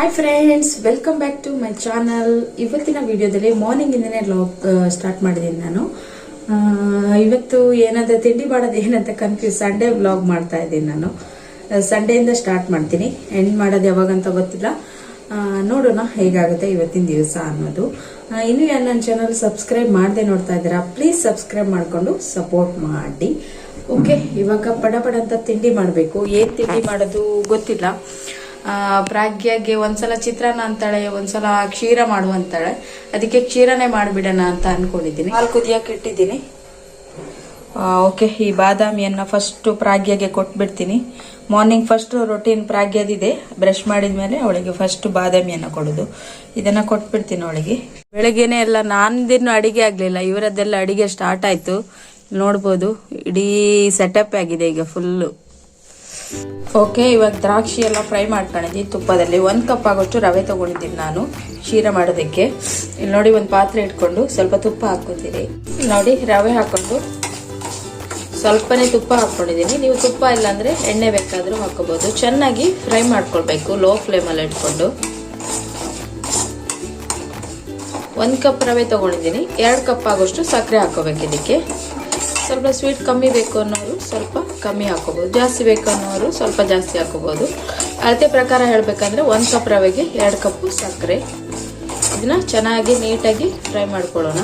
Hi friends, welcome back to my channel. ಇವತ್ತಿನ ವಿಡಿಯೋದಲ್ಲಿ morning ಇಂದನೇ vlog start ಮಾಡಿದ್ದೀನಿ ನಾನು. ಇವತ್ತು ಏನಂತ ತಿಂಡಿ ಮಾಡೋದು ಏನಂತ ಕನ್ಫ್ಯೂಸ್. ಸಂಡೇ ವ್ಲಾಗ್ ಮಾಡ್ತಾ ಇದ್ದೀನಿ ನಾನು. ಸಂಡೇಯಿಂದ ಸ್ಟಾರ್ಟ್ ಮಾಡ್ತೀನಿ, ಎಂಡ್ ಮಾಡೋದು ಯಾವಾಗಂತ ಗೊತ್ತಿಲ್ಲ. ನೋಡೋಣ ಹೇಗಾಗುತ್ತೆ ಇವತ್ತಿನ ದಿವಸ ಅನ್ನೋದು. ಇನ್ನೂ ಯಾರು ನನ್ನ ಚಾನಲ್ ಸಬ್ಸ್ಕ್ರೈಬ್ ಮಾಡದೆ ನೋಡ್ತಾ ಇದ್ದೀರಾ, ಪ್ಲೀಸ್ ಸಬ್ಸ್ಕ್ರೈಬ್ ಮಾಡಿಕೊಂಡು ಸಪೋರ್ಟ್ ಮಾಡಿ. ಓಕೆ, ಇವಾಗ ಪಡ ಅಂತ ತಿಂಡಿ ಮಾಡಬೇಕು. ಏನು ತಿಂಡಿ ಮಾಡೋದು ಗೊತ್ತಿಲ್ಲ. ಪ್ರಾಗ್ಯಗೆ ಒಂದ್ಸಲ ಚಿತ್ರಾನ್ನ ಅಂತಾಳೆ, ಒಂದ್ಸಲ ಕ್ಷೀರ ಮಾಡುವಂತಾಳೆ. ಅದಕ್ಕೆ ಕ್ಷೀರನೇ ಮಾಡಿಬಿಡೋಣ ಅಂತ ಅನ್ಕೊಂಡಿದ್ದೀನಿ. ಹಾಲು ಕುದಿಯಕ್ಕೆ ಇಟ್ಟಿದ್ದೀನಿ. ಓಕೆ, ಈ ಬಾದಾಮಿಯನ್ನ ಫಸ್ಟ್ ಪ್ರಾಗ್ಯಗೆ ಕೊಟ್ಬಿಡ್ತೀನಿ. ಮಾರ್ನಿಂಗ್ ಫಸ್ಟ್ ರೊಟೀನ್ ಪ್ರಾಗ್ಯದಿದೆ. ಬ್ರಷ್ ಮಾಡಿದ್ಮೇಲೆ ಅವಳಿಗೆ ಫಸ್ಟ್ ಬಾದಾಮಿಯನ್ನ ಕೊಡೋದು. ಇದನ್ನ ಕೊಟ್ಬಿಡ್ತೀನಿ ಅವಳಿಗೆ. ಬೆಳಗ್ಗೆನೆ ಎಲ್ಲ ನಾನ್ದಿನ್ನು ಅಡಿಗೆ ಆಗ್ಲಿಲ್ಲ, ಇವರದ್ದೆಲ್ಲ ಅಡಿಗೆ ಸ್ಟಾರ್ಟ್ ಆಯ್ತು. ನೋಡ್ಬೋದು, ಇಡೀ ಸೆಟಪ್ ಆಗಿದೆ ಈಗ ಫುಲ್ಲು. ಓಕೆ, ಇವಾಗ ದ್ರಾಕ್ಷಿ ಎಲ್ಲ ಫ್ರೈ ಮಾಡ್ಕೊಂಡಿದ್ದೀನಿ ತುಪ್ಪದಲ್ಲಿ. 1 ಕಪ್ ಆಗೋಷ್ಟು ರವೆ ತಗೊಂಡಿದ್ದೀನಿ ನಾನು ಕ್ಷೀರ ಮಾಡೋದಕ್ಕೆ. ಇಲ್ಲಿ ನೋಡಿ, ಒಂದು ಪಾತ್ರೆ ಇಟ್ಕೊಂಡು ಸ್ವಲ್ಪ ತುಪ್ಪ ಹಾಕ್ಕೊತೀನಿ. ನೋಡಿ, ರವೆ ಹಾಕೊಂಡು ಸ್ವಲ್ಪನೇ ತುಪ್ಪ ಹಾಕೊಂಡಿದ್ದೀನಿ. ನೀವು ತುಪ್ಪ ಇಲ್ಲಾಂದ್ರೆ ಎಣ್ಣೆ ಬೇಕಾದ್ರೂ ಹಾಕೋಬಹುದು. ಚೆನ್ನಾಗಿ ಫ್ರೈ ಮಾಡ್ಕೊಳ್ಬೇಕು ಲೋ ಫ್ಲೇಮಲ್ಲಿ ಇಟ್ಕೊಂಡು. 1 ಕಪ್ ರವೆ ತಗೊಂಡಿದ್ದೀನಿ. 2 ಕಪ್ ಆಗೋಷ್ಟು ಸಕ್ಕರೆ ಹಾಕೋಬೇಕು ಇದಕ್ಕೆ. ಸ್ವಲ್ಪ ಸ್ವೀಟ್ ಕಮ್ಮಿ ಬೇಕು ಅನ್ನೋರು ಸ್ವಲ್ಪ ಕಮ್ಮಿ ಹಾಕೋಬಹುದು, ಜಾಸ್ತಿ ಬೇಕು ಅನ್ನೋರು ಸ್ವಲ್ಪ ಜಾಸ್ತಿ ಹಾಕೋಬಹುದು. ಅಳತೆ ಪ್ರಕಾರ ಹೇಳ್ಬೇಕಂದ್ರೆ 1 ಕಪ್ ರವೆಗೆ 2 ಕಪ್ ಸಕ್ಕರೆ. ಇದನ್ನ ಚೆನ್ನಾಗಿ ನೀಟಾಗಿ ಫ್ರೈ ಮಾಡ್ಕೊಳ್ಳೋಣ.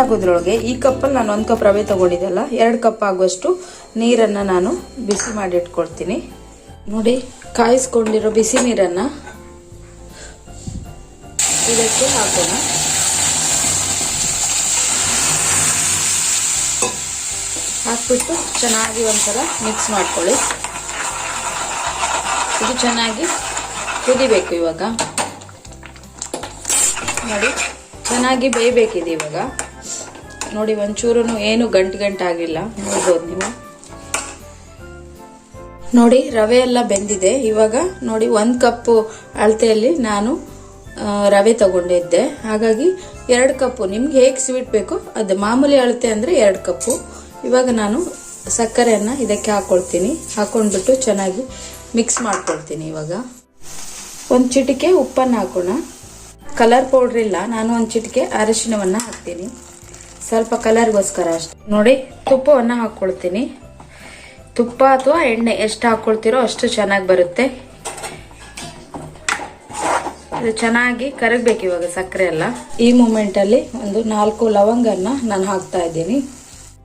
ಆಗೋದ್ರೊಳಗೆ ಈ ಕಪ್ಪಲ್ಲಿ ನಾನು 1 ಕಪ್ ರವೆ ತಗೊಂಡಿದ್ದಲ್ಲ, 2 ಕಪ್ ಆಗುವಷ್ಟು ನೀರನ್ನು ನಾನು ಬಿಸಿ ಮಾಡಿ ಇಟ್ಕೊಳ್ತೀನಿ. ನೋಡಿ, ಕಾಯಿಸ್ಕೊಂಡಿರೋ ಬಿಸಿ ನೀರನ್ನ ಇದಕ್ಕೆ ಹಾಕೋಣ. ಹಾಕ್ಬಿಟ್ಟು ಚೆನ್ನಾಗಿ ಒಂದ್ಸಲ ಮಿಕ್ಸ್ ಮಾಡ್ಕೊಳ್ಳಿ. ಇದು ಚೆನ್ನಾಗಿ ಕುದಿಬೇಕು. ಇವಾಗ ನೋಡಿ, ಚೆನ್ನಾಗಿ ಬೇಯಬೇಕಿದೆ ಇವಾಗ. ನೋಡಿ, ಒಂಚೂರು ಏನು ಗಂಟಾಗಿಲ್ಲ, ನೋಡ್ಬೋದು ನೀವು. ನೋಡಿ, ರವೆ ಎಲ್ಲ ಬೆಂದಿದೆ. ಇವಾಗ ನೋಡಿ, 1 ಕಪ್ ಅಳತೆಯಲ್ಲಿ ನಾನು ರವೆ ತಗೊಂಡಿದ್ದೆ. ಹಾಗಾಗಿ 2 ಕಪ್ಪು, ನಿಮ್ಗೆ ಹೇಗೆ ಸ್ವೀಟ್ ಬೇಕೋ ಅದು. ಮಾಮೂಲಿ ಅಳತೆ ಅಂದ್ರೆ 2 ಕಪ್ಪು. ಇವಾಗ ನಾನು ಸಕ್ಕರೆಯನ್ನ ಇದಕ್ಕೆ ಹಾಕೊಳ್ತೀನಿ. ಹಾಕೊಂಡ್ಬಿಟ್ಟು ಚೆನ್ನಾಗಿ ಮಿಕ್ಸ್ ಮಾಡ್ಕೊಳ್ತೀನಿ. ಇವಾಗ 1 ಚಿಟಿಕೆ ಉಪ್ಪನ್ನು ಹಾಕೋಣ. ಕಲರ್ ಪೌಡ್ರ್ ಇಲ್ಲ, ನಾನು 1 ಚಿಟಿಕೆ ಅರಿಶಿನವನ್ನ ಹಾಕ್ತೀನಿ, ಸ್ವಲ್ಪ ಕಲರ್ಗೋಸ್ಕರ ಅಷ್ಟೆ. ನೋಡಿ, ತುಪ್ಪವನ್ನ ಹಾಕೊಳ್ತೀನಿ. ತುಪ್ಪ ಅಥವಾ ಎಣ್ಣೆ ಎಷ್ಟು ಹಾಕೊಳ್ತೀರೋ ಅಷ್ಟು ಚೆನ್ನಾಗಿ ಬರುತ್ತೆ. ಇದು ಚೆನ್ನಾಗಿ ಕರಗಬೇಕು ಇವಾಗ ಸಕ್ಕರೆ ಎಲ್ಲ. ಈ ಮೂಮೆಂಟ್ ಅಲ್ಲಿ ಒಂದು 4 ಲವಂಗನ್ನ ನಾನು ಹಾಕ್ತಾ ಇದ್ದೀನಿ.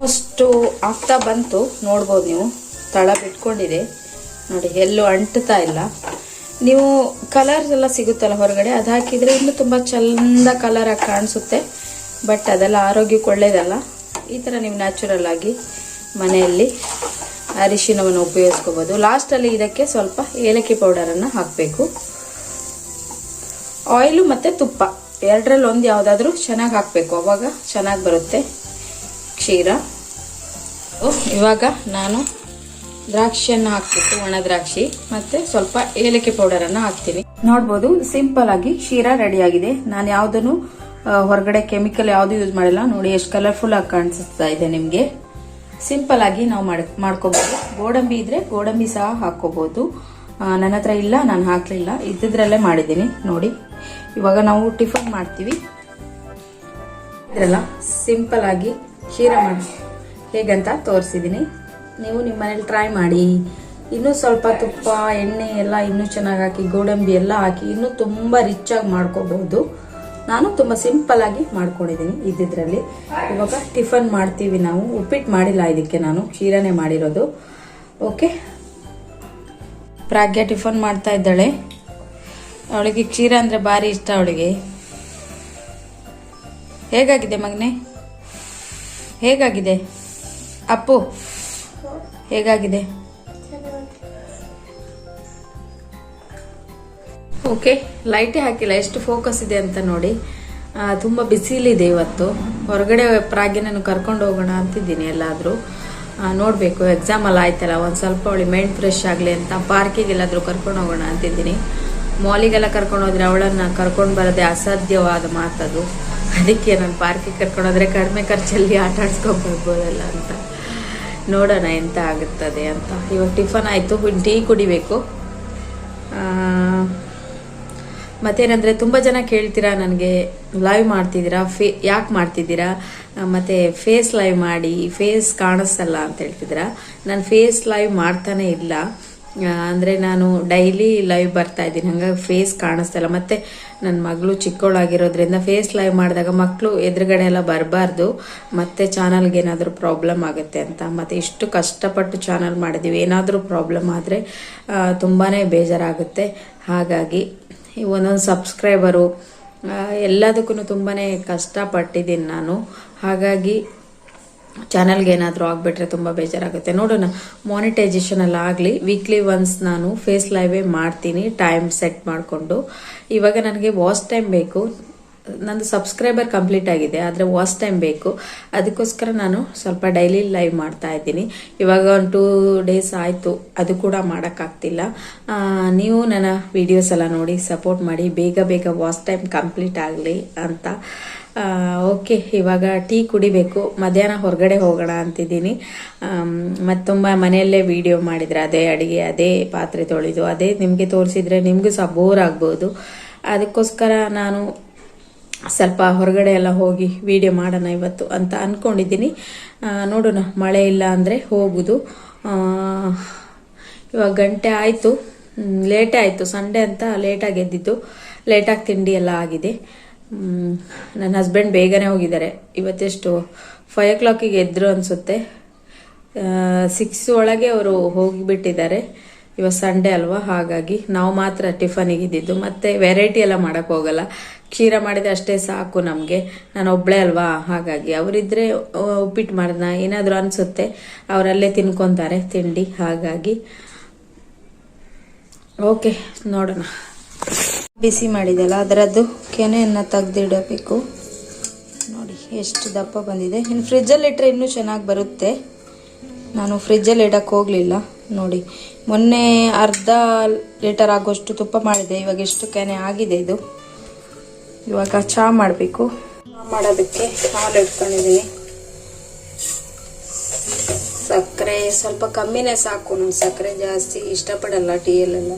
ಅಷ್ಟು ಆಗ್ತಾ ಬಂತು, ನೋಡ್ಬೋದು ನೀವು. ತಳ ಬಿಟ್ಕೊಂಡಿದೆ ನೋಡಿ, ಎಲ್ಲೂ ಅಂಟುತ್ತಾ ಇಲ್ಲ. ನೀವು ಕಲರ್ ಎಲ್ಲ ಸಿಗುತ್ತಲ್ಲ ಹೊರಗಡೆ, ಅದು ಹಾಕಿದ್ರೆ ಇನ್ನೂ ತುಂಬ ಚಂದ ಕಲರ್ ಆಗಿ ಕಾಣಿಸುತ್ತೆ. ಬಟ್ ಅದೆಲ್ಲ ಆರೋಗ್ಯಕ್ಕೆ ಒಳ್ಳೇದಲ್ಲ. ಈ ಥರ ನೀವು ನ್ಯಾಚುರಲ್ ಆಗಿ ಮನೆಯಲ್ಲಿ ಅರಿಶಿನವನ್ನು ಉಪಯೋಗಿಸ್ಕೋಬಹುದು. ಲಾಸ್ಟಲ್ಲಿ ಇದಕ್ಕೆ ಸ್ವಲ್ಪ ಏಲಕ್ಕಿ ಪೌಡರನ್ನು ಹಾಕಬೇಕು. ಆಯಿಲು ಮತ್ತು ತುಪ್ಪ ಎರಡರಲ್ಲಿ ಒಂದು ಯಾವುದಾದ್ರೂ ಚೆನ್ನಾಗಿ ಹಾಕಬೇಕು, ಅವಾಗ ಚೆನ್ನಾಗಿ ಬರುತ್ತೆ ಕ್ಷೀರ. ಇವಾಗ ನಾನು ದ್ರಾಕ್ಷಿಯನ್ನು ಹಾಕ್ಬಿಟ್ಟು, ಒಣ ದ್ರಾಕ್ಷಿ ಮತ್ತೆ ಸ್ವಲ್ಪ ಏಲಕ್ಕಿ ಪೌಡರನ್ನು ಹಾಕ್ತೀನಿ. ನೋಡ್ಬೋದು, ಸಿಂಪಲ್ ಆಗಿ ಕ್ಷೀರ ರೆಡಿ ಆಗಿದೆ. ನಾನು ಯಾವುದನ್ನು ಹೊರಗಡೆ ಕೆಮಿಕಲ್ ಯಾವುದು ಯೂಸ್ ಮಾಡಿಲ್ಲ. ನೋಡಿ, ಎಷ್ಟು ಕಲರ್ಫುಲ್ ಆಗಿ ಕಾಣಿಸ್ತಾ ಇದೆ ನಿಮಗೆ. ಸಿಂಪಲ್ ಆಗಿ ನಾವು ಮಾಡ್ಕೋಬಹುದು. ಗೋಡಂಬಿ ಇದ್ರೆ ಗೋಡಂಬಿ ಸಹ ಹಾಕೋಬಹುದು. ನನ್ನ ಹತ್ರ ಇಲ್ಲ, ನಾನು ಹಾಕ್ಲಿಲ್ಲ, ಇದ್ದಿದ್ರಲ್ಲೇ ಮಾಡಿದ್ದೀನಿ. ನೋಡಿ, ಇವಾಗ ನಾವು ಟಿಫನ್ ಮಾಡ್ತೀವಿ. ಇದ್ರಲ್ಲ ಸಿಂಪಲ್ ಆಗಿ ಕ್ಷೀರ ಮಾಡಿ ಹೇಗಂತ ತೋರಿಸಿದ್ದೀನಿ. ನೀವು ನಿಮ್ಮ ಮನೇಲಿ ಟ್ರೈ ಮಾಡಿ. ಇನ್ನೂ ಸ್ವಲ್ಪ ತುಪ್ಪ ಎಣ್ಣೆ ಎಲ್ಲ ಇನ್ನೂ ಚೆನ್ನಾಗಿ ಹಾಕಿ, ಗೋಡಂಬಿ ಎಲ್ಲ ಹಾಕಿ ಇನ್ನೂ ತುಂಬ ರಿಚ್ ಆಗಿ ಮಾಡ್ಕೋಬಹುದು. ನಾನು ತುಂಬ ಸಿಂಪಲ್ ಆಗಿ ಮಾಡ್ಕೊಂಡಿದ್ದೀನಿ ಇದ್ದಿದ್ರಲ್ಲಿ. ಇವಾಗ ಟಿಫನ್ ಮಾಡ್ತೀವಿ ನಾವು. ಉಪ್ಪಿಟ್ಟು ಮಾಡಿಲ್ಲ ಇದಕ್ಕೆ, ನಾನು ಕ್ಷೀರನೇ ಮಾಡಿರೋದು. ಓಕೆ, ಪ್ರಾಗ್ಯ ಟಿಫನ್ ಮಾಡ್ತಾ ಇದ್ದಾಳೆ. ಅವಳಿಗೆ ಕ್ಷೀರ ಅಂದ್ರೆ ಭಾರಿ ಇಷ್ಟ ಅವಳಿಗೆ. ಹೇಗಾಗಿದೆ ಮಗನೆ? ಹೇಗಾಗಿದೆ ಅಪ್ಪು? ಹೇಗಾಗಿದೆ? ಓಕೆ, ಲೈಟೇ ಹಾಕಿಲ್ಲ, ಎಷ್ಟು ಫೋಕಸ್ ಇದೆ ಅಂತ ನೋಡಿ. ತುಂಬ ಬಿಸಿಲಿದೆ ಇವತ್ತು. ಹೊರಗಡೆ ಪ್ರಾಗ್ಯನನ್ನು ಕರ್ಕೊಂಡು ಹೋಗೋಣ ಅಂತಿದ್ದೀನಿ ಎಲ್ಲಾದರೂ. ನೋಡಬೇಕು, ಎಕ್ಸಾಮ್ ಎಲ್ಲ ಆಯ್ತಲ್ಲ, ಒಂದು ಸ್ವಲ್ಪ ಅವಳಿ ಮೈಂಡ್ ಫ್ರೆಶ್ ಆಗಲಿ ಅಂತ ಪಾರ್ಕಿಗೆ ಎಲ್ಲಾದರೂ ಕರ್ಕೊಂಡು ಹೋಗೋಣ ಅಂತಿದ್ದೀನಿ. ಮಾಲಿಗೆಲ್ಲ ಕರ್ಕೊಂಡು ಹೋದ್ರೆ ಅವಳನ್ನು ಕರ್ಕೊಂಡು ಬರೋದೇ ಅಸಾಧ್ಯವಾದ ಮಾತದು. ಅದಕ್ಕೆ ನಾನು ಪಾರ್ಕಿಗೆ ಕರ್ಕೊಂಡೋದ್ರೆ ಕಡಿಮೆ ಖರ್ಚಲ್ಲಿ ಆಟ ಆಡ್ಸ್ಕೊಂಡು ಬರ್ಬೋದಲ್ಲ ಅಂತ ನೋಡೋಣ ಎಂತ ಆಗುತ್ತದೆ ಅಂತ. ಇವಾಗ ಟಿಫನ್ ಆಯಿತು, ಟೀ ಕುಡಿಬೇಕು. ಮತ್ತೇನಂದರೆ ತುಂಬ ಜನ ಕೇಳ್ತೀರಾ ನನಗೆ, ಲೈವ್ ಮಾಡ್ತಿದ್ದೀರಾ, ಯಾಕೆ ಮಾಡ್ತಿದ್ದೀರಾ, ಮತ್ತು ಫೇಸ್ ಲೈವ್ ಮಾಡಿ, ಫೇಸ್ ಕಾಣಿಸಲ್ಲ ಅಂತ ಹೇಳ್ತಿದ್ದೀರಾ. ನಾನು ಫೇಸ್ ಲೈವ್ ಮಾಡ್ತಾನೆ ಇಲ್ಲ, ಅಂದರೆ ನಾನು ಡೈಲಿ ಲೈವ್ ಬರ್ತಾ ಇದ್ದೀನಿ, ಹಾಗಾಗಿ ಫೇಸ್ ಕಾಣಿಸ್ತಲ್ಲ. ಮತ್ತು ನನ್ನ ಮಗಳು ಚಿಕ್ಕವಳಾಗಿರೋದ್ರಿಂದ ಫೇಸ್ ಲೈವ್ ಮಾಡಿದಾಗ ಮಕ್ಕಳು ಎದುರುಗಡೆ ಎಲ್ಲ ಬರಬಾರ್ದು, ಮತ್ತು ಚಾನಲ್ಗೆ ಏನಾದರೂ ಪ್ರಾಬ್ಲಮ್ ಆಗುತ್ತೆ ಅಂತ. ಮತ್ತು ಇಷ್ಟು ಕಷ್ಟಪಟ್ಟು ಚಾನಲ್ ಮಾಡಿದ್ದೀವಿ, ಏನಾದರೂ ಪ್ರಾಬ್ಲಮ್ ಆದರೆ ತುಂಬಾ ಬೇಜಾರಾಗುತ್ತೆ. ಹಾಗಾಗಿ ಒಂದೊಂದು ಸಬ್ಸ್ಕ್ರೈಬರು ಎಲ್ಲದಕ್ಕೂ ತುಂಬಾ ಕಷ್ಟಪಟ್ಟಿದ್ದೀನಿ ನಾನು. ಹಾಗಾಗಿ ಚಾನಲ್ಗೆ ಏನಾದರೂ ಆಗಿಬಿಟ್ರೆ ತುಂಬ ಬೇಜಾರಾಗುತ್ತೆ. ನೋಡೋಣ, ಮಾನಿಟೈಸೇಷನ್ ಎಲ್ಲ ಆಗಲಿ. ವೀಕ್ಲಿ ಒನ್ಸ್ ನಾನು ಫೇಸ್ ಲೈವೇ ಮಾಡ್ತೀನಿ, ಟೈಮ್ ಸೆಟ್ ಮಾಡಿಕೊಂಡು. ಇವಾಗ ನನಗೆ ವಾಚ್ ಟೈಮ್ ಬೇಕು, ನಂದು ಸಬ್ಸ್ಕ್ರೈಬರ್ ಕಂಪ್ಲೀಟ್ ಆಗಿದೆ, ಆದರೆ ವಾಚ್ ಟೈಮ್ ಬೇಕು. ಅದಕ್ಕೋಸ್ಕರ ನಾನು ಸ್ವಲ್ಪ ಡೈಲಿ ಲೈವ್ ಮಾಡ್ತಾ ಇದ್ದೀನಿ. ಇವಾಗ ಒಂದು 2 ಡೇಸ್ ಆಯಿತು, ಅದು ಕೂಡ ಮಾಡೋಕ್ಕಾಗ್ತಿಲ್ಲ. ನೀವು ನನ್ನ ವಿಡಿಯೋಸ್ ಎಲ್ಲ ನೋಡಿ ಸಪೋರ್ಟ್ ಮಾಡಿ, ಬೇಗ ಬೇಗ ವಾಚ್ ಟೈಮ್ ಕಂಪ್ಲೀಟ್ ಆಗಲಿ ಅಂತ. ಓಕೆ, ಇವಾಗ ಟೀ ಕುಡಿಬೇಕು. ಮಧ್ಯಾಹ್ನ ಹೊರಗಡೆ ಹೋಗೋಣ ಅಂತಿದ್ದೀನಿ. ಮತ್ತು ತುಂಬ ಮನೆಯಲ್ಲೇ ವಿಡಿಯೋ ಮಾಡಿದರೆ ಅದೇ ಅಡುಗೆ, ಅದೇ ಪಾತ್ರೆ ತೊಳೆದು ಅದೇ ನಿಮಗೆ ತೋರಿಸಿದ್ರೆ ನಿಮಗೂ ಸಹ ಬೋರ್ ಆಗ್ಬೋದು. ಅದಕ್ಕೋಸ್ಕರ ನಾನು ಸ್ವಲ್ಪ ಹೊರಗಡೆ ಎಲ್ಲ ಹೋಗಿ ವಿಡಿಯೋ ಮಾಡೋಣ ಇವತ್ತು ಅಂತ ಅಂದ್ಕೊಂಡಿದ್ದೀನಿ. ನೋಡೋಣ, ಮಳೆ ಇಲ್ಲ ಅಂದರೆ ಹೋಗೋದು. ಇವಾಗ ಗಂಟೆ ಆಯಿತು, ಲೇಟೇ ಆಯಿತು. ಸಂಡೇ ಅಂತ ಲೇಟಾಗಿ ಎದ್ದಿದ್ದು, ಲೇಟಾಗಿ ತಿಂಡಿ ಎಲ್ಲ ಆಗಿದೆ. ನನ್ನ ಹಸ್ಬೆಂಡ್ ಬೇಗನೆ ಹೋಗಿದ್ದಾರೆ. ಇವತ್ತೆಷ್ಟು 5 o'clock ಎದ್ರು ಅನಿಸುತ್ತೆ. 6 ಒಳಗೆ ಅವರು ಹೋಗಿಬಿಟ್ಟಿದ್ದಾರೆ. ಇವತ್ತು ಸಂಡೇ ಅಲ್ವಾ, ಹಾಗಾಗಿ ನಾವು ಮಾತ್ರ ಟಿಫನಿಗೆ ಇದ್ದಿದ್ದು. ಮತ್ತು ವೆರೈಟಿ ಎಲ್ಲ ಮಾಡೋಕ್ಕೆ ಹೋಗಲ್ಲ, ಕ್ಷೀರ ಮಾಡಿದರೆ ಅಷ್ಟೇ ಸಾಕು ನಮಗೆ. ನಾನು ಒಬ್ಬಳೇ ಅಲ್ವಾ, ಹಾಗಾಗಿ ಅವರಿದ್ದರೆ ಉಪ್ಪಿಟ್ಟು ಮಾಡಿದ್ನ ಏನಾದರೂ ಅನಿಸುತ್ತೆ, ಅವರಲ್ಲೇ ತಿನ್ಕೊತಾರೆ ತಿಂಡಿ. ಹಾಗಾಗಿ ಓಕೆ, ನೋಡೋಣ. ಬಿಸಿ ಮಾಡಿದೆಲ್ಲ ಅದರದ್ದು ಕೆನೆಯನ್ನು ತೆಗೆದಿಡಬೇಕು. ನೋಡಿ ಎಷ್ಟು ದಪ್ಪ ಬಂದಿದೆ. ಇನ್ನು ಫ್ರಿಜ್ಜಲ್ಲಿ ಇಟ್ಟರೆ ಇನ್ನೂ ಚೆನ್ನಾಗಿ ಬರುತ್ತೆ. ನಾನು ಫ್ರಿಜ್ಜಲ್ಲಿ ಇಡಕ್ಕೆ ಹೋಗಲಿಲ್ಲ. ನೋಡಿ, ಮೊನ್ನೆ ಅರ್ಧ ಲೀಟರ್ ಆಗೋಷ್ಟು ತುಪ್ಪ ಮಾಡಿದೆ. ಇವಾಗ ಎಷ್ಟು ಕೆನೆ ಆಗಿದೆ ಇದು. ಇವಾಗ ಚಹಾ ಮಾಡಬೇಕು. ಮಾಡೋದಕ್ಕೆ ಹಾಲು ಇಟ್ಕೊಂಡಿದ್ದೀನಿ. ಸಕ್ಕರೆ ಸ್ವಲ್ಪ ಕಮ್ಮಿನೇ ಸಾಕು, ನಾನು ಸಕ್ಕರೆ ಜಾಸ್ತಿ ಇಷ್ಟಪಡಲ್ಲ ಟೀಯಲ್ಲೆಲ್ಲ.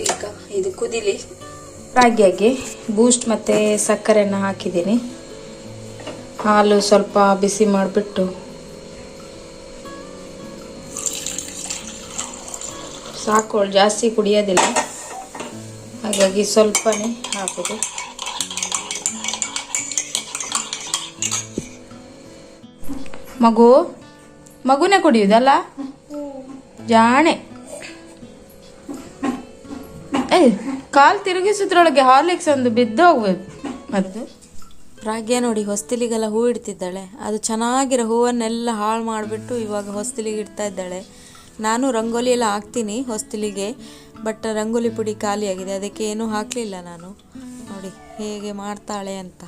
ಈಗ ಇದು ಕುದಿಲಿ. ರಾಗಿಯಾಗಿ ಬೂಸ್ಟ್ ಮತ್ತು ಸಕ್ಕರೆಯನ್ನು ಹಾಕಿದ್ದೀನಿ. ಹಾಲು ಸ್ವಲ್ಪ ಬಿಸಿ ಮಾಡಿಬಿಟ್ಟು ಸಾಕು, ಜಾಸ್ತಿ ಕುಡಿಯೋದಿಲ್ಲ, ಹಾಗಾಗಿ ಸ್ವಲ್ಪನೇ ಹಾಕೋದು. ಮಗುನೇ ಕುಡಿಯೋದಲ್ಲ, ಜಾಣೆ. ಕಾಲು ತಿರುಗಿಸೋದ್ರೊಳಗೆ ಹಾರ್ಲಿಕ್ಸ್ ಒಂದು ಬಿದ್ದೋಗ್ಬೇಕು. ಮತ್ತು ರಾಗ್ಯ ನೋಡಿ ಹೊಸ್ತಿಲಿಗೆಲ್ಲ ಹೂ ಇಡ್ತಿದ್ದಾಳೆ. ಅದು ಚೆನ್ನಾಗಿರೋ ಹೂವನ್ನೆಲ್ಲ ಹಾಳು ಮಾಡಿಬಿಟ್ಟು ಇವಾಗ ಹೊಸ್ತಿಲಿಗೆ ಇಡ್ತಾ ಇದ್ದಾಳೆ. ನಾನು ರಂಗೋಲಿ ಎಲ್ಲ ಹಾಕ್ತೀನಿ ಹೊಸ್ತಿಲಿಗೆ, ಬಟ್ ರಂಗೋಲಿ ಪುಡಿ ಖಾಲಿಯಾಗಿದೆ, ಅದಕ್ಕೆ ಏನೂ ಹಾಕಲಿಲ್ಲ ನಾನು. ನೋಡಿ ಹೇಗೆ ಮಾಡ್ತಾಳೆ ಅಂತ.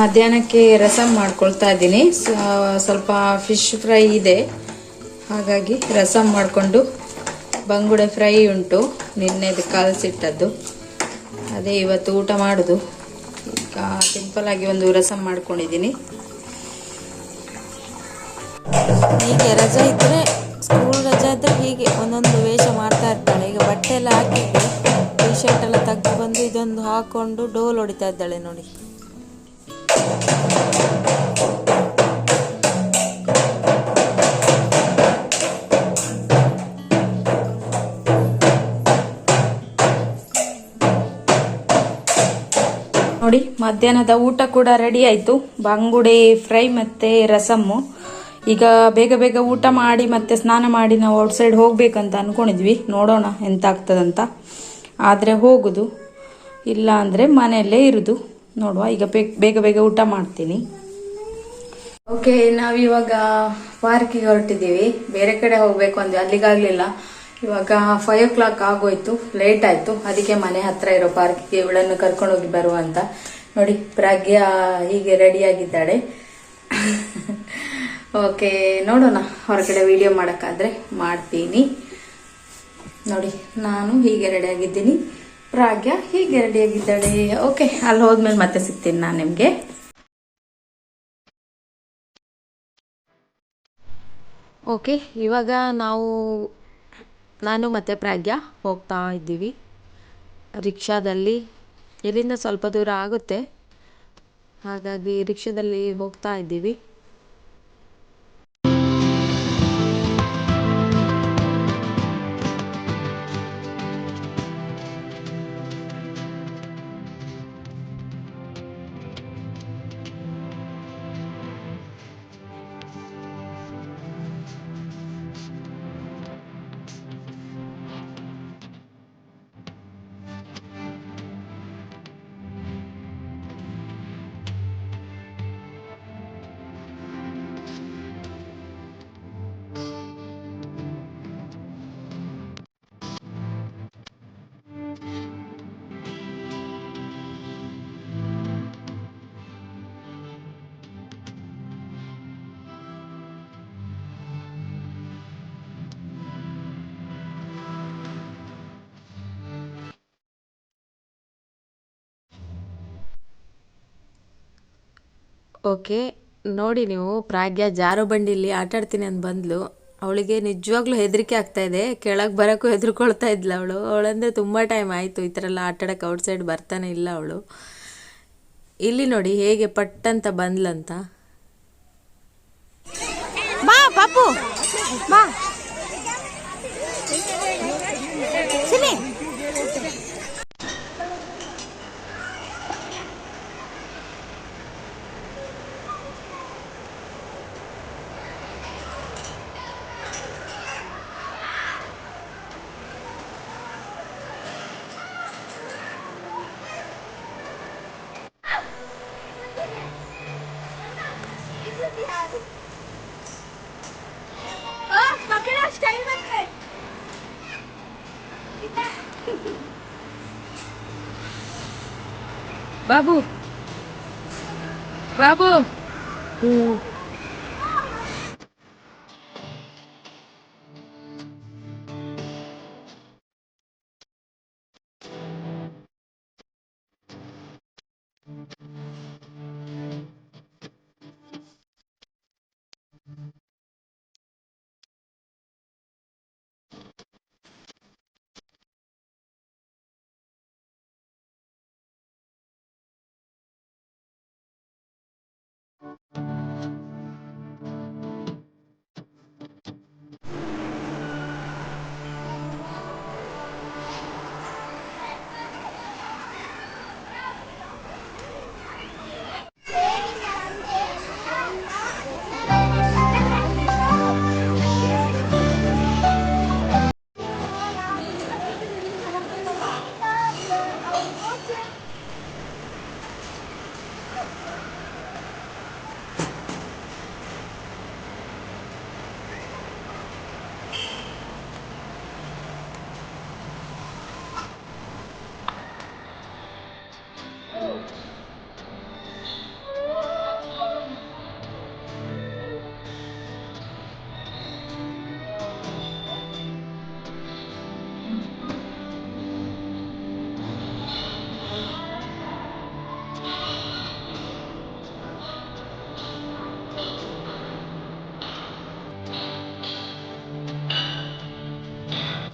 ಮಧ್ಯಾಹ್ನಕ್ಕೆ ರಸಮ್ ಮಾಡ್ಕೊಳ್ತಾ ಇದ್ದೀನಿ. ಸ್ವಲ್ಪ ಫಿಶ್ ಫ್ರೈ ಇದೆ, ಹಾಗಾಗಿ ರಸಮ್ ಮಾಡಿಕೊಂಡು, ಬಂಗುಡೆ ಫ್ರೈ ಉಂಟು, ನಿನ್ನೆದು ಕಲಸಿಟ್ಟದ್ದು, ಅದೇ ಇವತ್ತು ಊಟ ಮಾಡೋದು. ಈಗ ಸಿಂಪಲ್ಲಾಗಿ ಒಂದು ರಸಮ್ ಮಾಡ್ಕೊಂಡಿದ್ದೀನಿ. ಹೀಗೆ ರಜೆ ಇದ್ದರೆ, ಸ್ಕೂಲ್ ರಜೆ ಇದ್ದರೆ ಹೀಗೆ ಒಂದೊಂದು ವೇಷ ಮಾಡ್ತಾ ಇರ್ತಾಳೆ. ಈಗ ಬಟ್ಟೆ ಎಲ್ಲ ಹಾಕಿದ್ದೆ, ಟೀ ಶರ್ಟ್ ಎಲ್ಲ ತೆಗೆದು ಬಂದು ಇದೊಂದು ಹಾಕ್ಕೊಂಡು ಡೋಲ್ ಹೊಡಿತಾ ಇದ್ದಾಳೆ ನೋಡಿ. ನೋಡಿ, ಮಧ್ಯಾಹ್ನದ ಊಟ ಕೂಡ ರೆಡಿ ಆಯಿತು. ಬಂಗುಡೆ ಫ್ರೈ ಮತ್ತು ರಸಮ್ಮು. ಈಗ ಬೇಗ ಬೇಗ ಊಟ ಮಾಡಿ ಮತ್ತೆ ಸ್ನಾನ ಮಾಡಿ ನಾವು ಔಟ್ಸೈಡ್ ಹೋಗ್ಬೇಕಂತ ಅಂದ್ಕೊಂಡಿದ್ವಿ. ನೋಡೋಣ ಎಂತ ಆಗ್ತದಂತ. ಆದರೆ ಹೋಗೋದು, ಇಲ್ಲ ಅಂದರೆ ಮನೆಯಲ್ಲೇ ಇರೋದು, ನೋಡುವ. ಈಗ ಬೇಗ ಬೇಗ ಊಟ ಮಾಡ್ತೀನಿ. ಓಕೆ, ನಾವಿವಾಗ ಪಾರ್ಕಿಗೆ ಹೊರಟಿದ್ದೀವಿ. ಬೇರೆ ಕಡೆ ಹೋಗಬೇಕು ಅಂದ್ವಿ, ಅಲ್ಲಿಗಾಗಲಿಲ್ಲ. ಇವಾಗ 5 o'clock ಆಗೋಯ್ತು, ಲೇಟ್ ಆಯಿತು. ಅದಕ್ಕೆ ಮನೆ ಹತ್ರ ಇರೋ ಪಾರ್ಕಿಗೆ ಇವಳನ್ನು ಕರ್ಕೊಂಡು ಹೋಗಿ ಬರುವ ಅಂತ. ನೋಡಿ, ಪ್ರಾಗ್ಯ ಹೀಗೆ ರೆಡಿಯಾಗಿದ್ದಾಳೆ. ಓಕೆ, ನೋಡೋಣ, ಹೊರಗಡೆ ವಿಡಿಯೋ ಮಾಡೋಕ್ಕಾದ್ರೆ ಮಾಡ್ತೀನಿ. ನೋಡಿ ನಾನು ಹೀಗೆ ರೆಡಿಯಾಗಿದ್ದೀನಿ, ಪ್ರಾಗ್ಯ ಹೀಗೆ ರೆಡಿಯಾಗಿದ್ದಾಳೆ. ಓಕೆ, ಅಲ್ಲಿ ಹೋದ್ಮೇಲೆ ಮತ್ತೆ ಸಿಗ್ತೀನಿ ನಾನು ನಿಮಗೆ. ಓಕೆ, ಇವಾಗ ನಾನು ಮತ್ತು ಪ್ರಾಗ್ಯ ಹೋಗ್ತಾ ಇದ್ದೀವಿ ರಿಕ್ಷಾದಲ್ಲಿ. ಇಲ್ಲಿಂದ ಸ್ವಲ್ಪ ದೂರ ಆಗುತ್ತೆ, ಹಾಗಾಗಿ ರಿಕ್ಷಾದಲ್ಲಿ ಹೋಗ್ತಾ ಇದ್ದೀವಿ. ಓಕೆ, ನೋಡಿ ನೀವು, ಪ್ರಾಗ್ಯ ಜಾರೋ ಬಂಡಿಲಿ ಆಟ ಆಡ್ತೀನಿ ಅಂತ ಬಂದ್ಲು. ಅವಳಿಗೆ ನಿಜವಾಗ್ಲೂ ಹೆದರಿಕೆ ಆಗ್ತಾಯಿದೆ, ಕೆಳಗೆ ಬರೋಕ್ಕೂ ಹೆದರ್ಕೊಳ್ತಾ ಇದ್ಲು ಅವಳಂದರೆ ತುಂಬ ಟೈಮ್ ಆಯಿತು ಈ ಥರ ಎಲ್ಲ ಆಟ ಆಡೋಕ್ಕೆ ಔಟ್ಸೈಡ್ ಬರ್ತಾನೆ ಇಲ್ಲ ಅವಳು. ಇಲ್ಲಿ ನೋಡಿ ಹೇಗೆ ಪಟ್ಟಂತ ಬಂದ್ಲಂತ. ಬಾ ಪಾಪು ಬಾ ಸಿನಿ. ಬಾಬು ಬಾಬು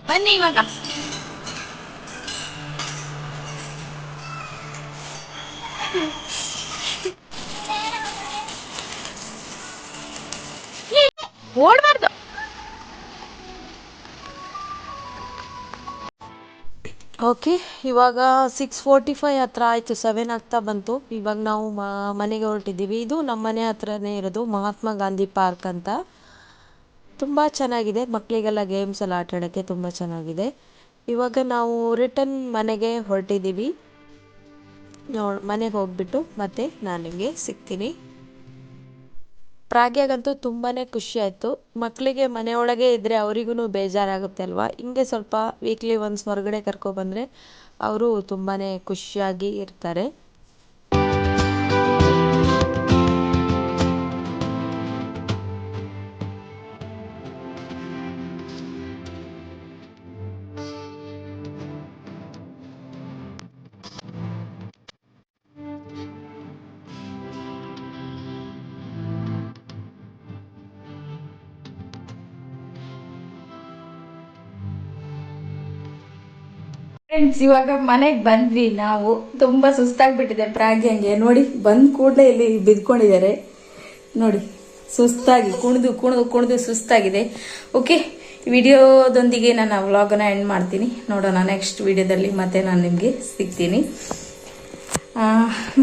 ಬನ್ನಿ ಇವಾಗ. ಓಡ್ಬಾರ್ದು. ಓಕೆ, ಇವಾಗ 6:45 ಹತ್ರ ಆಯಿತು, 7 ಆಗ್ತಾ ಬಂತು. ಇವಾಗ ನಾವು ಮನೆಗೆ ಹೊರಟಿದ್ದೀವಿ. ಇದು ನಮ್ಮ ಮನೆ ಹತ್ರನೇ ಇರೋದು ಮಹಾತ್ಮ ಗಾಂಧಿ ಪಾರ್ಕ್ ಅಂತ. ತುಂಬ ಚೆನ್ನಾಗಿದೆ, ಮಕ್ಕಳಿಗೆಲ್ಲ ಗೇಮ್ಸ್ ಎಲ್ಲ ಆಟ ಆಡೋಕ್ಕೆ ತುಂಬ ಚೆನ್ನಾಗಿದೆ. ಇವಾಗ ನಾವು ರಿಟರ್ನ್ ಮನೆಗೆ ಹೊರಟಿದ್ದೀವಿ. ಮನೆಗೆ ಹೋಗ್ಬಿಟ್ಟು ಮತ್ತೆ ನಾನು ನಿಮಗೆ ಸಿಗ್ತೀನಿ. ಪ್ರಾಗ್ಯಾಗಂತೂ ತುಂಬಾ ಖುಷಿ ಆಯಿತು. ಮಕ್ಕಳಿಗೆ ಮನೆಯೊಳಗೆ ಇದ್ದರೆ ಅವರಿಗೂ ಬೇಜಾರಾಗುತ್ತೆ ಅಲ್ವಾ. ಹಿಂಗೆ ಸ್ವಲ್ಪ ವೀಕ್ಲಿ ಒನ್ಸ್ ಹೊರಗಡೆ ಕರ್ಕೊಬಂದರೆ ಅವರು ತುಂಬಾ ಖುಷಿಯಾಗಿ ಇರ್ತಾರೆ. ಫ್ರೆಂಡ್ಸ್, ಇವಾಗ ಮನೆಗೆ ಬಂದ್ವಿ ನಾವು. ತುಂಬಾ ಸುಸ್ತಾಗ್ಬಿಟ್ಟಿದೆ ಪ್ರಾಗ್ಯಂಗೆ. ನೋಡಿ, ಬಂದ್ ಕೂಡಲೇ ಇಲ್ಲಿ ಬಿದ್ಕೊಂಡಿದ್ದಾರೆ ನೋಡಿ, ಸುಸ್ತಾಗಿ ಕುಣಿದು ಕುಣಿದು ಕುಣಿದು ಸುಸ್ತಾಗಿದೆ. ಓಕೆ, ವಿಡಿಯೋದೊಂದಿಗೆ ನಾನು ವ್ಲಾಗನ್ನ ಎಂಡ್ ಮಾಡ್ತೀನಿ. ನೋಡೋಣ ನೆಕ್ಸ್ಟ್ ವಿಡಿಯೋದಲ್ಲಿ ಮತ್ತೆ ನಾನು ನಿಮಗೆ ಸಿಗ್ತೀನಿ.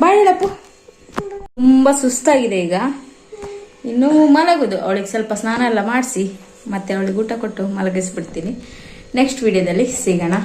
ಬಾಯ್ ಹೇಳಪ್ಪು. ತುಂಬ ಸುಸ್ತಾಗಿದೆ ಈಗ. ಇನ್ನು ಮಲಗೋದು. ಅವಳಿಗೆ ಸ್ವಲ್ಪ ಸ್ನಾನ ಎಲ್ಲ ಮಾಡಿಸಿ ಮತ್ತೆ ಅವಳಿಗೆ ಊಟ ಕೊಟ್ಟು ಮಲಗಿಸ್ಬಿಡ್ತೀನಿ. ನೆಕ್ಸ್ಟ್ ವಿಡಿಯೋದಲ್ಲಿ ಸಿಗೋಣ.